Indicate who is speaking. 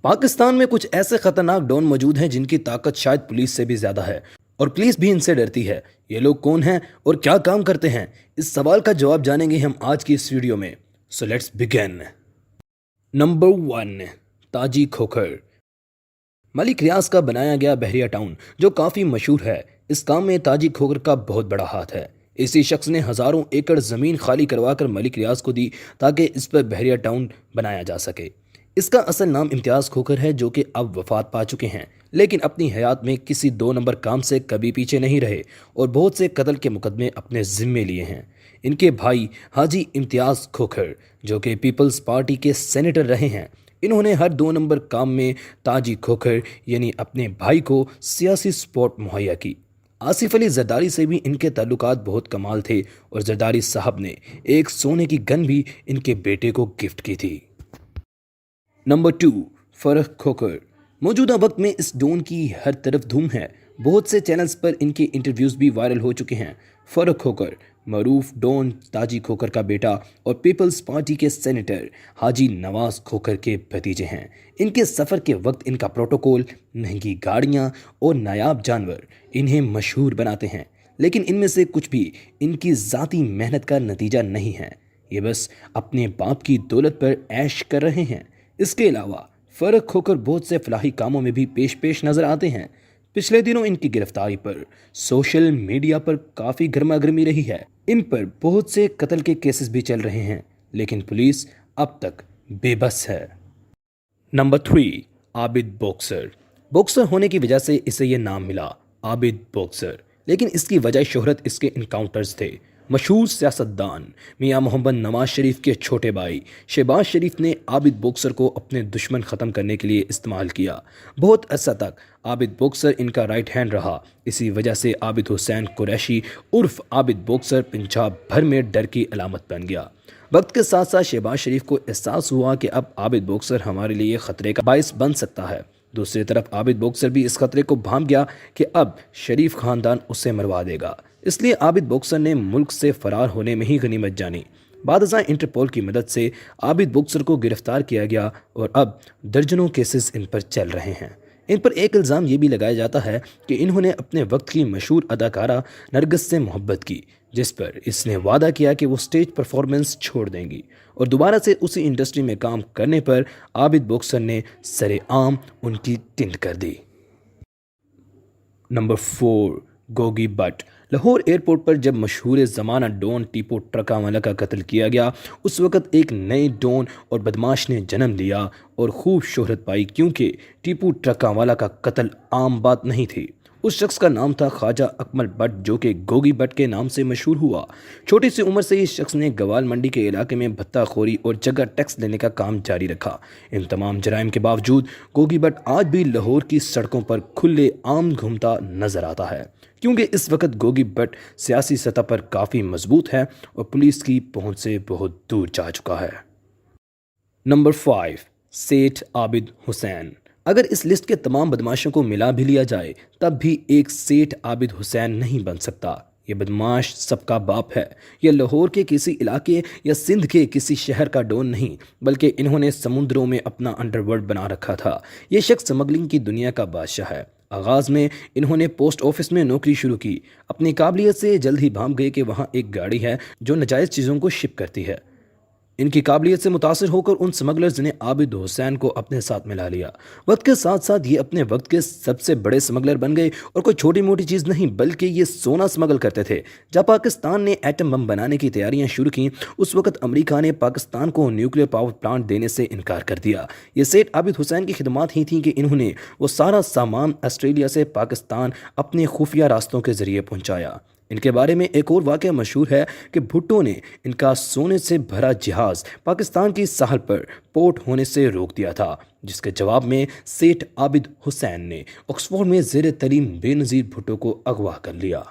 Speaker 1: पाकिस्तान में कुछ ऐसे खतरनाक डॉन मौजूद हैं जिनकी ताकत शायद पुलिस से भी ज्यादा है और पुलिस भी इनसे डरती है। ये लोग कौन हैं और क्या काम करते हैं, इस सवाल का जवाब जानेंगे हम आज की इस वीडियो में। So let's begin. नंबर 1, ताजी खोखर। मलिक रियाज का बनाया गया बहरिया टाउन जो काफ़ी मशहूर है, इस काम में ताजी खोखर का बहुत बड़ा हाथ है। इसी शख्स ने हज़ारों एकड़ ज़मीन खाली करवाकर मलिक रियाज को दी ताकि इस पर बहरिया टाउन बनाया जा सके। इसका असल नाम इम्तियाज़ खोखर है जो कि अब वफात पा चुके हैं, लेकिन अपनी हयात में किसी 2 नंबर काम से कभी पीछे नहीं रहे और बहुत से कत्ल के मुकदमे अपने ज़िम्मे लिए हैं। इनके भाई हाजी इम्तियाज़ खोखर जो कि पीपल्स पार्टी के सेनेटर रहे हैं, इन्होंने हर 2 नंबर काम में ताजी खोखर यानी अपने भाई को सियासी सपोर्ट मुहैया की। आसिफ अली जरदारी से भी इनके ताल्लुकात बहुत कमाल थे और जरदारी साहब ने एक सोने की गन भी इनके बेटे को गिफ्ट की थी। नंबर 2, फरख खोखर। मौजूदा वक्त में इस डॉन की हर तरफ धूम है, बहुत से चैनल्स पर इनके इंटरव्यूज़ भी वायरल हो चुके हैं। फरख खोखर मरूफ डॉन ताजी खोखर का बेटा और पीपल्स पार्टी के सेनेटर हाजी नवाज खोखर के भतीजे हैं। इनके सफ़र के वक्त इनका प्रोटोकॉल, महंगी गाड़ियाँ और नायाब जानवर इन्हें मशहूर बनाते हैं, लेकिन इनमें से कुछ भी इनकी ज़ाती मेहनत का नतीजा नहीं है। ये बस अपने बाप की दौलत पर ऐश कर रहे हैं। इसके अलावा फरख खोखर बहुत से फलाही कामों में भी पेश नज़र आते हैं। पिछले दिनों इनकी गिरफ्तारी पर सोशल मीडिया पर काफ़ी गर्मा गर्मी रही है। इन पर बहुत से कत्ल के केसेस भी चल रहे हैं, लेकिन पुलिस अब तक बेबस है। Number 3, Abid boxer. बॉक्सर होने की वजह से इसे ये नाम मिला, आबिद बॉक्सर, लेकिन इसकी वजह शोहरत इसके इनकाउंटर्स थे। मशहूर सियासतदान मियां मोहम्मद नवाज शरीफ के छोटे भाई शहबाज शरीफ ने आबिद बॉक्सर को अपने दुश्मन ख़त्म करने के लिए इस्तेमाल किया। बहुत अरसा तक आबिद बॉक्सर इनका राइट हैंड रहा। इसी वजह से आबिद हुसैन कुरैशी उर्फ आबिद बॉक्सर पंजाब भर में डर की अलामत बन गया। वक्त के साथ साथ शहबाज शरीफ को एहसास हुआ कि अब आबिद बॉक्सर हमारे लिए ख़तरे का बायस बन सकता है। दूसरी तरफ आबिद बॉक्सर भी इस खतरे को भांप गया कि अब शरीफ खानदान उसे मरवा देगा, इसलिए आबिद बॉक्सर ने मुल्क से फरार होने में ही गनीमत जानी। बादशाह इंटरपोल की मदद से आबिद बॉक्सर को गिरफ्तार किया गया और अब दर्जनों केसेस इन पर चल रहे हैं। इन पर एक इल्ज़ाम ये भी लगाया जाता है कि इन्होंने अपने वक्त की मशहूर अदाकारा नरगिस से मोहब्बत की, जिस पर इसने वादा किया कि वो स्टेज परफॉर्मेंस छोड़ देंगी और दोबारा से उसी इंडस्ट्री में काम करने पर आबिद बॉक्सर ने सरेआम उनकी टिंट कर दी। नंबर 4, गोगी बट। लाहौर एयरपोर्ट पर जब मशहूर ज़माना डॉन टीपू ट्रकावाला का कत्ल किया गया, उस वक़्त एक नए डॉन और बदमाश ने जन्म लिया और खूब शोहरत पाई, क्योंकि टीपू ट्रकावाला का कत्ल आम बात नहीं थी। उस शख्स का नाम था ख्वाजा अकमल बट जो कि गोगी बट के नाम से मशहूर हुआ। छोटी सी उम्र से इस शख्स ने गवाल मंडी के इलाके में भत्ताखोरी और जगह टैक्स लेने का काम जारी रखा। इन तमाम जराइम के बावजूद गोगी बट आज भी लाहौर की सड़कों पर खुले आम घूमता नजर आता है, क्योंकि इस वक्त गोगी बट सियासी सतह पर काफ़ी मजबूत है और पुलिस की पहुंच से बहुत दूर जा चुका है। नंबर 5, सेठ आबिद हुसैन। अगर इस लिस्ट के तमाम बदमाशों को मिला भी लिया जाए तब भी एक सेठ आबिद हुसैन नहीं बन सकता। ये बदमाश सबका बाप है। यह लाहौर के किसी इलाके या सिंध के किसी शहर का डॉन नहीं, बल्कि इन्होंने समुद्रों में अपना अंडरवर्ल्ड बना रखा था। ये शख्स स्मगलिंग की दुनिया का बादशाह है। आगाज़ में इन्होंने पोस्ट ऑफिस में नौकरी शुरू की। अपनी काबिलियत से जल्द ही भांप गए कि वहाँ एक गाड़ी है जो नाजायज़ चीज़ों को शिप करती है। इनकी काबिलियत से मुतासिर होकर उन स्मगलर्स ने आबिद हुसैन को अपने साथ मिला लिया। वक्त के साथ साथ ये अपने वक्त के सबसे बड़े स्मगलर बन गए और कोई छोटी मोटी चीज़ नहीं बल्कि ये सोना स्मगल करते थे। जब पाकिस्तान ने एटम बम बनाने की तैयारियां शुरू की, उस वक्त अमेरिका ने पाकिस्तान को न्यूक्लियर पावर प्लांट देने से इनकार कर दिया। ये सेठ आबिद हुसैन की खिदमात ही थी कि इन्होंने वो सारा सामान ऑस्ट्रेलिया से पाकिस्तान अपने खुफिया रास्तों के ज़रिए पहुँचाया। इनके बारे में एक और वाक़या मशहूर है कि भुट्टो ने इनका सोने से भरा जहाज़ पाकिस्तान की साहल पर पोर्ट होने से रोक दिया था, जिसके जवाब में सेठ आबिद हुसैन ने ऑक्सफोर्ड में ज़ेर तलीम बेनज़ीर भुट्टो को अगवा कर लिया।